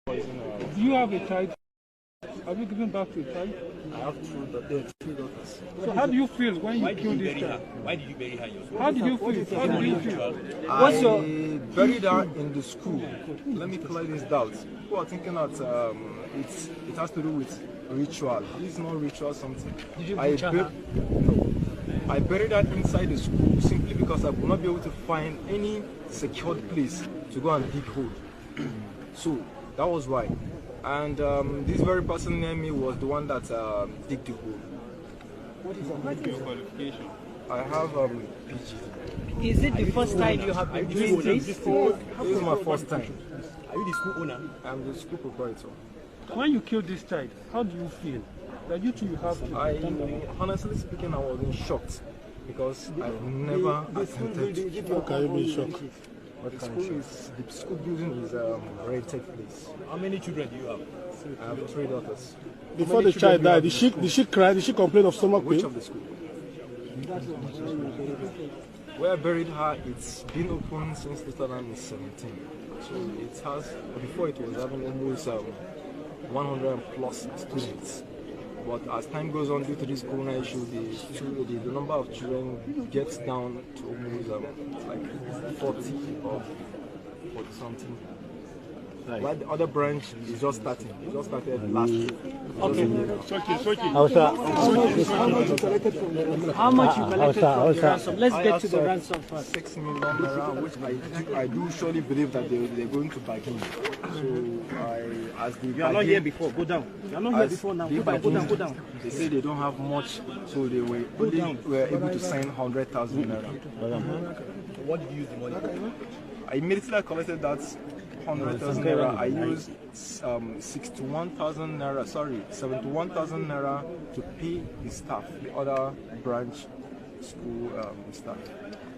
Do you have a child? Have you given back to a child? I have two daughters. So how do you feel when you killed this child? Why did you bury her yourself? How did you feel? How did you feel? I buried her in the school. Let me clear this doubt. People are thinking that it has to do with ritual. This is not ritual something. Did you butcher her? No. I buried her inside the school simply because I would not be able to find any secured place to go and dig hole. So that was why. And this very person near me was the one that dig the hole. What is your qualification? I have PG. Is it the first time you have been doing this? This is my first time. Are you the school owner? I'm the school proprietor. When you killed this child, how do you feel? That you two you have to. Honestly speaking, I was in shock because I've never attempted. How can you be shocked? The school building is a rented place. How many children do you have? I have 3 daughters. Before the child died, did she cry? Did she complain of stomach pain? Which of the school? Where I buried her, it's been open since 2017. So it has, before it was having almost 100 plus students. But as time goes on, due to this corona issue, the number of children gets down to almost like 40 or 40 something. While the other branch is just starting. It just started last week. Okay. How much you collected from the ransom? Let's get to the ransom first. 6 million naira, which I do surely believe that they're going to bargain. So as the You are not here before. Go down. You are not here before now. Go down. They say they don't have much, so they were able to sign 100,000 naira. What did you use the money for? I immediately collected that 100,000 naira. I used 71,000 naira, sorry, 71,000 naira to pay the staff, the other branch school staff.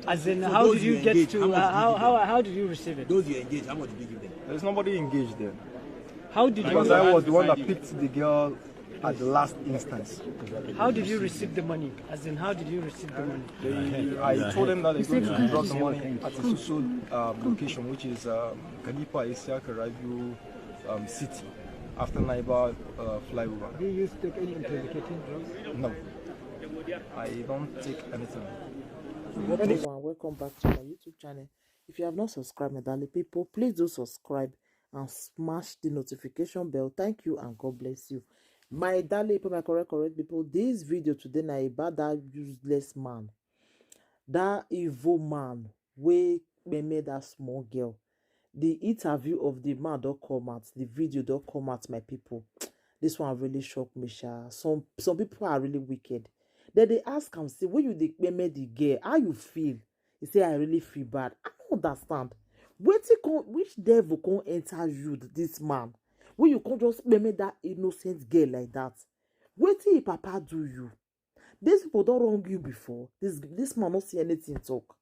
As in, so how did you get to? How did you receive it? Those you engaged, how much did you give them? There's nobody engaged there. How did you? Because I was the one that picked the girl at the last instance. How did you receive the money? As in, how did you receive the money? I told them that they're going to drop the money at a social location, which is Kalipa Isiaka Radio City, after Naiba flyover. Do you used to take any intoxicating drugs? No, I don't take anything. Everyone, welcome back to my YouTube channel. If you have not subscribed, my darling people, please do subscribe and smash the notification bell. Thank you and God bless you. My darling people, my correct people, this video today na about that useless man, that evil man wey made that small girl. The interview of the man don't come out, the video don't come out, my people. This one really shocked me, sha. Some people are really wicked. Then they ask him, say, when you made the girl, how you feel? He say, I really feel bad. I don't understand. Which devil can enter you, this man? When you can't just make that innocent girl like that. Wait till papa do you. These people don't wrong you before. This man not see anything talk.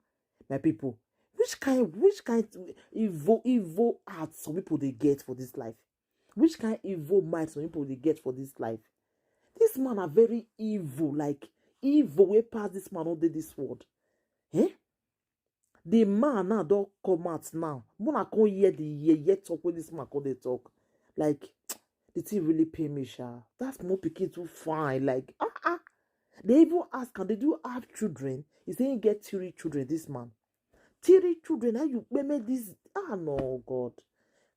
My people, which kind evil heart some people they get for this life? Which kind evil mind some people they get for this life? This man are very evil, like evil way past this man all this world. Eh? The man now don't come out now. When I can't hear the Yeye talk when this man call they talk. Like, the thing really pay me, sha. That's more pikin too fine. Like, They even ask, can they do have children? He say he get 3 children, this man. 3 children, how you make this? No, God.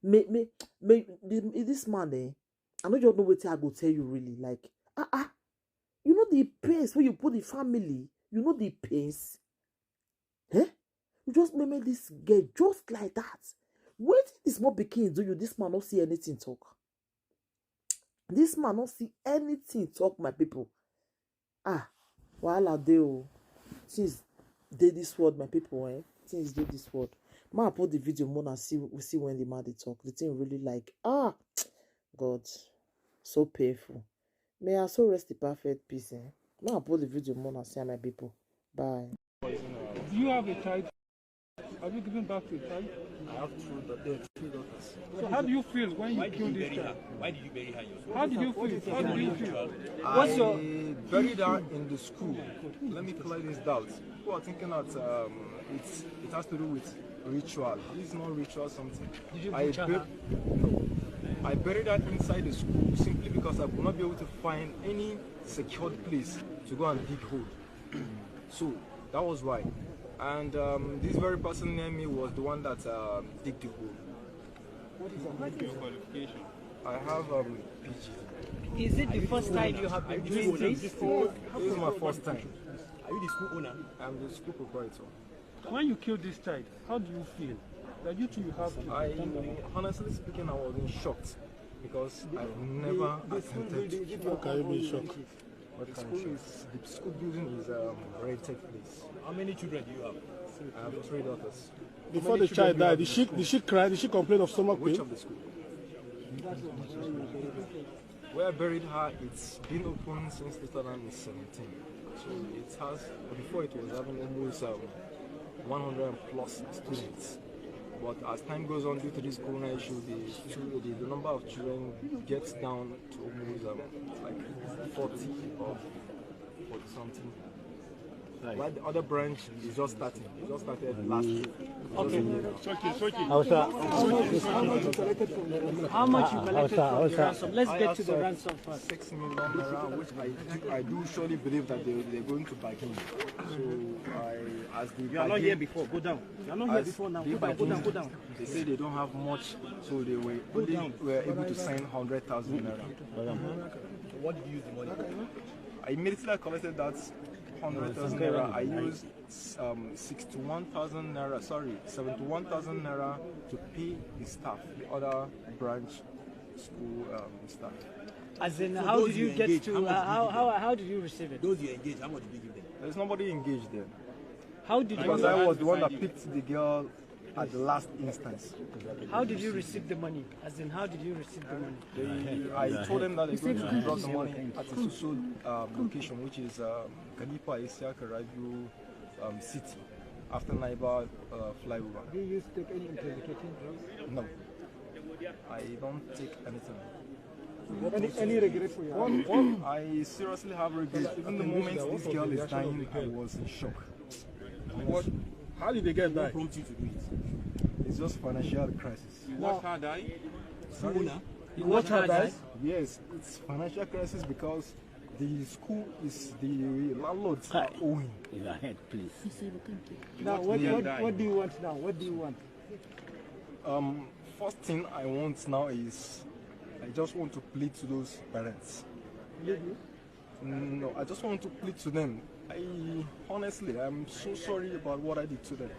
This man, I know you don't know what I go tell you really. Like, you know the pains where you put the family. You know the pains. Eh? You just make this girl just like that. Wait, this more pikin do you? This man not see anything talk. This man not see anything talk, my people. While I do, since they this word, my people, since they this word. Man, put the video more and we see when the man they talk. The thing really like, God, so painful. May I so rest the perfect peace, Man, put the video more and see my people. Bye. Do you have a child? Have you given back to a child? I have 2 daughters. So how do you feel when you killed this child? Why did you bury her yourself? How did you feel? How did you feel? I buried her in the school. Let me clear this doubt. People are thinking that it has to do with ritual. This is not ritual something. Did you butcher her? No. buried her inside the school simply because I could not be able to find any secured place to go and dig hole. So that was why. And this very person near me was the one that dig the hole. What is your qualification? I have PG. Is it the first time you have been doing this? This is my first time. Are you the school owner? I'm the school proprietor. When you kill this child, how do you feel? That you two you have to. Honestly speaking, I was in shock because I've never attempted. How can you be in shock? The school building is a very tech place. How many children do you have? I have 3 daughters. Before the child died, did she cry? Did she complain of stomach Which pain? of the school? Where I buried her, it's been open since 2017. So it has, before it was having almost 100 plus students. But as time goes on, due to this corona issue, the number of children gets down to almost like 40 or 40 something. While the other branch is just starting. It just started last week. Okay. How much you collected from the ransom? Let's get to the ransom first. 6 million naira, which I do surely believe that they're going to bargain. So as the You are not here before. Go down. You are not here before now. Go down. They say they don't have much, so they were able to sign 100,000 naira. What did you use the money for? I immediately collected that 100,000 naira. I used 71,000 naira, sorry, 71,000 naira to pay the staff, the other branch school staff. As in, So how those did you you get engage, to, how did you receive it? Those you engaged, how much did you give them? There's nobody engaged there. How did Because you, I was the one that picked the girl at the last instance. how did you receive the money? As in, how did you receive the money? I told them that they're going to drop the money at a social location, which is Kalipa Isiaka Radio City, after Naiba flyover. Do you take any intoxicating drugs? No, I don't take anything. Any regret for you? I seriously have regret. Even the moment this girl is dying, I was in shock. How did they get that? What prompted you to do it? It's just financial crisis. What her died? Sorry? What her died? Yes, it's financial crisis because the school is the landlords are owing. In your head, please. Now, what do you want now? What do you want? First thing I want now is I just want to plead to those parents. No, I just want to plead to them. Honestly, I'm so sorry about what I did to them.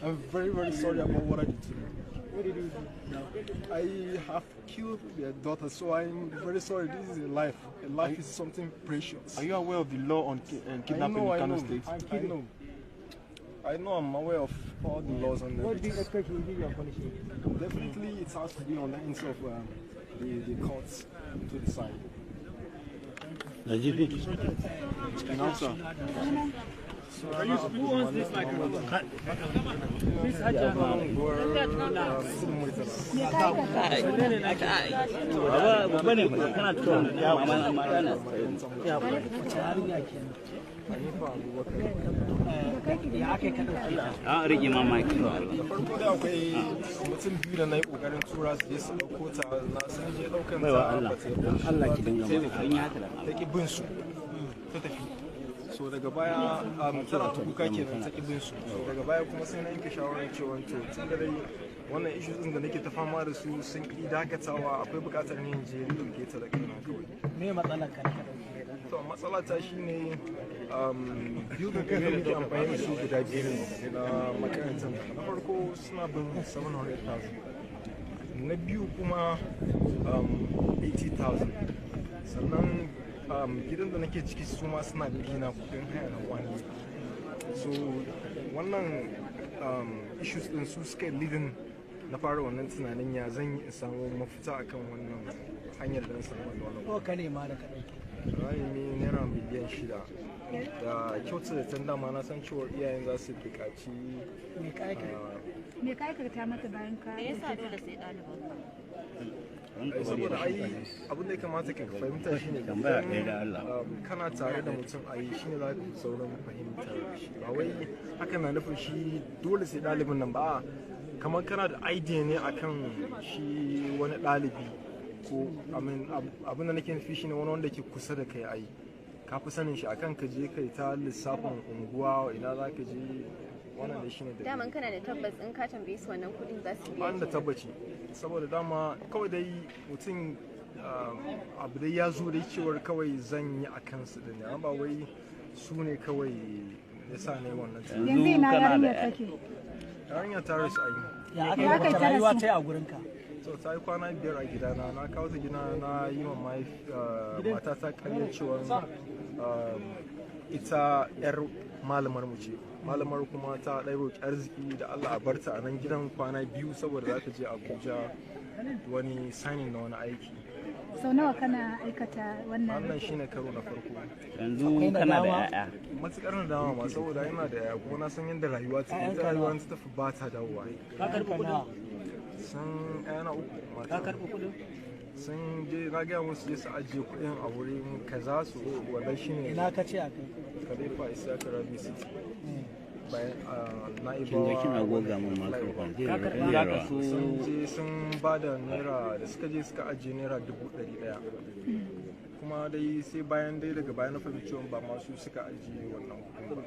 I'm very, very sorry about what I did to them. What did you do? I have killed their daughter, so I'm very sorry. This is a life. A life is something precious. Are you aware of the law on kidnapping in Kano State? I know. I'm aware of all the laws on What do you that. expect will be your punishment? Definitely, it has to be on the ends of the courts to decide. Who owns this microphone? Miss Hajar. Rage ma mic. Farko da akwai mutum biyu da na yi ƙoƙarin tura su je su ɗauko ta na sun je ɗaukan ta Allah ki dinga ta ƙi bin su ta tafi. So daga baya tana ta kuka kenan ta ƙi bin su. So daga baya kuma sai na yanke shawarar cewa to tun da dai wannan issues ɗin da nake ta fama da su sun ƙi dakatawa akwai buƙatar ne in je ɗauke ta da kaina kawai. Me matsalar ka? To matsala ta shine building ɗin da muke amfani da su guda biyu na makarantar. Na farko suna bin 700,000. Na biyu kuma 80,000. Sannan gidan da nake ciki su ma suna bina kudin haya na wani. So wannan issues ɗin su suka leading na fara wannan tunanin ya zan yi in samu mafita akan wannan hanyar da na samu wannan. Ko ka nema da kaɗai. Ra'ayi naira miliyan 6 da kyautu da tun dama na san cewa iyayen za su buƙaci Me ka aikata mata bayan ka yasa dole sai ɗaliban saboda abin da ya kamata ka fahimta shine kana tare da mutum shine za ka sauran fahimtar shi ba wai haka na nufin shi dole sai ɗalibin nan ba kamar kana da idea ne akan shi wani ɗalibi ko abin da nake nufi shine wani wanda ke kusa da kai ai ka fi sanin shi akan ka je kai ta lissafin unguwa ina za ka je wannan da shine da daman kana da tabbas in ka tambaye su wannan kudin za su biya wanda tabbaci saboda dama kawai dai mutum abu dai ya zo dai cewar kawai zan yi a kansu da ne amma ba wai su ne kawai ya sa ne wannan yanzu ina yarinya take yarinya ta rasu a yi ya aka yi wata rayuwa ta yi a gurinka so ta yi kwana 5 a gidana na kawo ta gida na yi ma mata ta karyar cewa ita yar malamar mu ce malamar kuma ta ɗai roƙi arziki da Allah a barta a nan gidan kwana 2 saboda za ta je Abuja wani signing na wani aiki sau nawa kana aikata wannan shine karo na farko yanzu kana da yaya matukar na dama ma saboda yana da yaya kuma na san yadda rayuwa ta rayuwa ta tafi ba ta dawowa ka karɓi kuɗin sun yana uku mata ka karɓi kuɗin sun je na gaya musu je su ajiye kuɗin a wurin kaza su wadda shine ina ka ce a kai Khalifa Isaka Rabi City bayan na kin ga kina goga mun microphone zai rika yawa sun je sun ba da naira da suka je suka ajiye naira 100,000 kuma dai sai bayan dai daga bayan na fahimci cewa ba masu suka ajiye wannan hukuma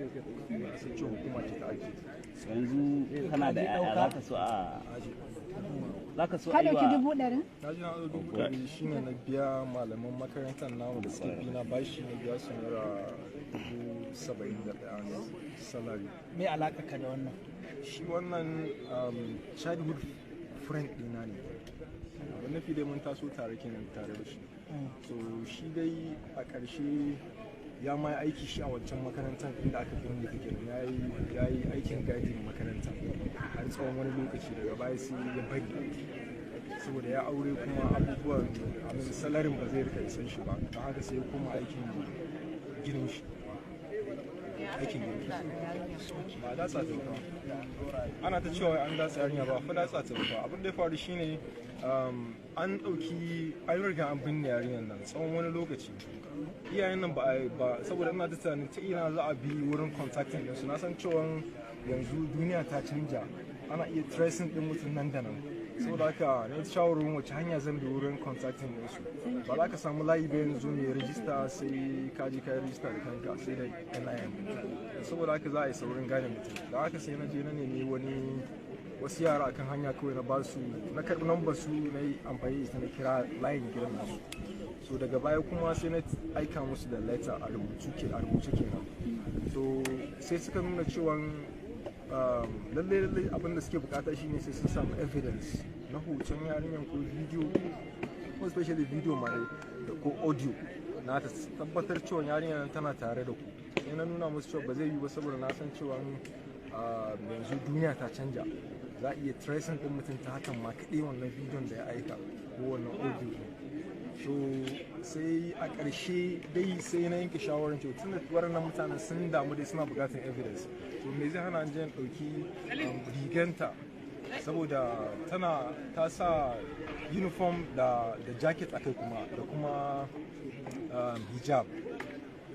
sai ce hukuma ce ta ajiye yanzu kana da yaya za ka so a za ka so ka a yi dauki wa 100,000 na ji na ɗau 100,000 shine na biya malaman makarantar namu da suke bi na bashi na biya su naira 71,000 salary. me alaka ka da wannan Shi wannan childhood friend ɗina ne. Abin nufi dai mun taso tare kenan tare da shi. So shi dai a ƙarshe ya ma aiki shi a wancan makarantar inda aka fi wanda kenan ya yi aikin gadin makarantar har tsawon wani lokaci daga baya sai ya bari saboda ya aure kuma abubuwan abin salarin ba zai rika isan shi ba don haka sai ya koma aikin ginin shi aikin ginin ba datsa ta ba ana ta cewa an datsa yarinya ba fa datsa ta ba abin da ya faru shine an ɗauki an riga an binne yarinyar nan tsawon wani lokaci iyayen nan ba saboda ina ta tunanin ta ina za a bi wurin contacting ɗinsu na san cewa yanzu duniya ta canja ana iya tracing ɗin mutum nan da nan saboda haka na shawarar wace hanya zan bi wurin contacting ɗinsu ba za ka samu layi ba yanzu mai rajista sai ka je ka yi rajista da kanka sai da NIN saboda haka za a yi saurin gane mutum da haka sai na je na nemi wasu yara akan hanya kawai na basu na karɓi lambar su na yi amfani da na kira layin gidan nasu so daga baya kuma sai na aika musu da letter a rubuce kenan so sai suka nuna cewa lalle abin da suke bukata shine sai sun samu evidence na hoton yarinyar ko video ko especially video ma da ko audio na ta tabbatar cewa yarinyar tana tare da ku sai na nuna musu cewa ba zai yi ba saboda na san cewa yanzu duniya ta canja za a iya tracing din mutum ta hakan ma kaɗai wannan bidiyon da ya aika ko wannan audio so sai a ƙarshe dai sai na yanke shawarar cewa tun da waɗannan mutanen sun damu dai suna buƙatar evidence so me zai hana jan ɗauki riganta saboda ta sa uniform da jacket akai kuma da kuma hijab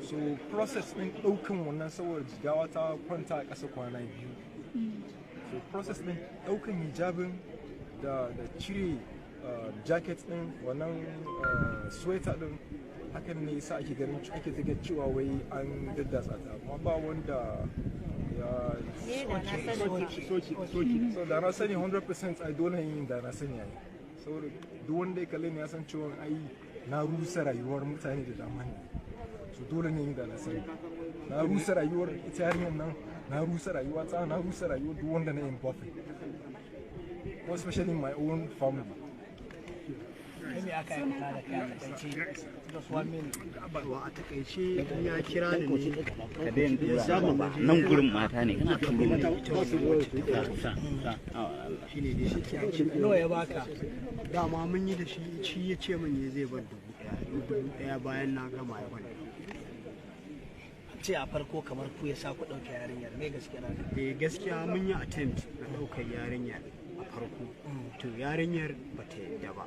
so process ɗin ɗaukan wannan saboda jigawa ta kwanta a ƙasa kwana 2 so process ɗin ɗaukan hijabin da cire jacket din wannan sweater din hakan ne yasa ake ganin ake take cewa wai an daddasa ta amma ba wanda ya soki so da na sani 100% ai dole yin da na sani ai saboda duk wanda ya kalle ne ya san cewa ai na rusa rayuwar mutane da dama ne so dole ne yin da na sani na rusa rayuwar ita yarinyar nan na rusa rayuwa ta na rusa rayuwar duk wanda na involve especially my own family. me aka yi da kai a takaice just 1 minute a takaice ya kira ni ne ka daina dura ba nan gurin mata ne kana turo mu shine dai shi ke nawa ya baka dama mun yi da shi ya ce min ne zai bar 1,000 bayan na gama ya bani ce a farko kamar ku ya sa ku ɗauke yarinyar me gaskiya na gaskiya mun yi attempt na ɗaukar yarinyar a farko to yarinyar ba ta yadda ba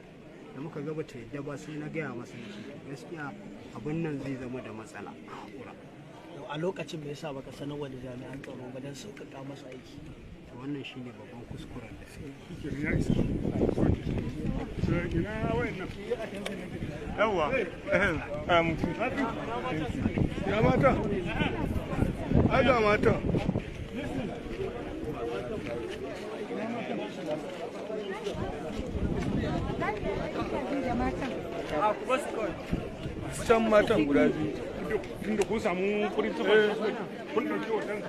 da muka ga bata yadda ba sai na gaya masa gaskiya abin nan zai zama da matsala a hakura a lokacin me yasa baka sanar da jami'an tsaro ba dan sauƙaƙa masa aiki wannan shine babban kuskuren da suke yawa ya mata aga mata can matan guda biyu tunda kun samu kudin tabbas kun ɗauki hoton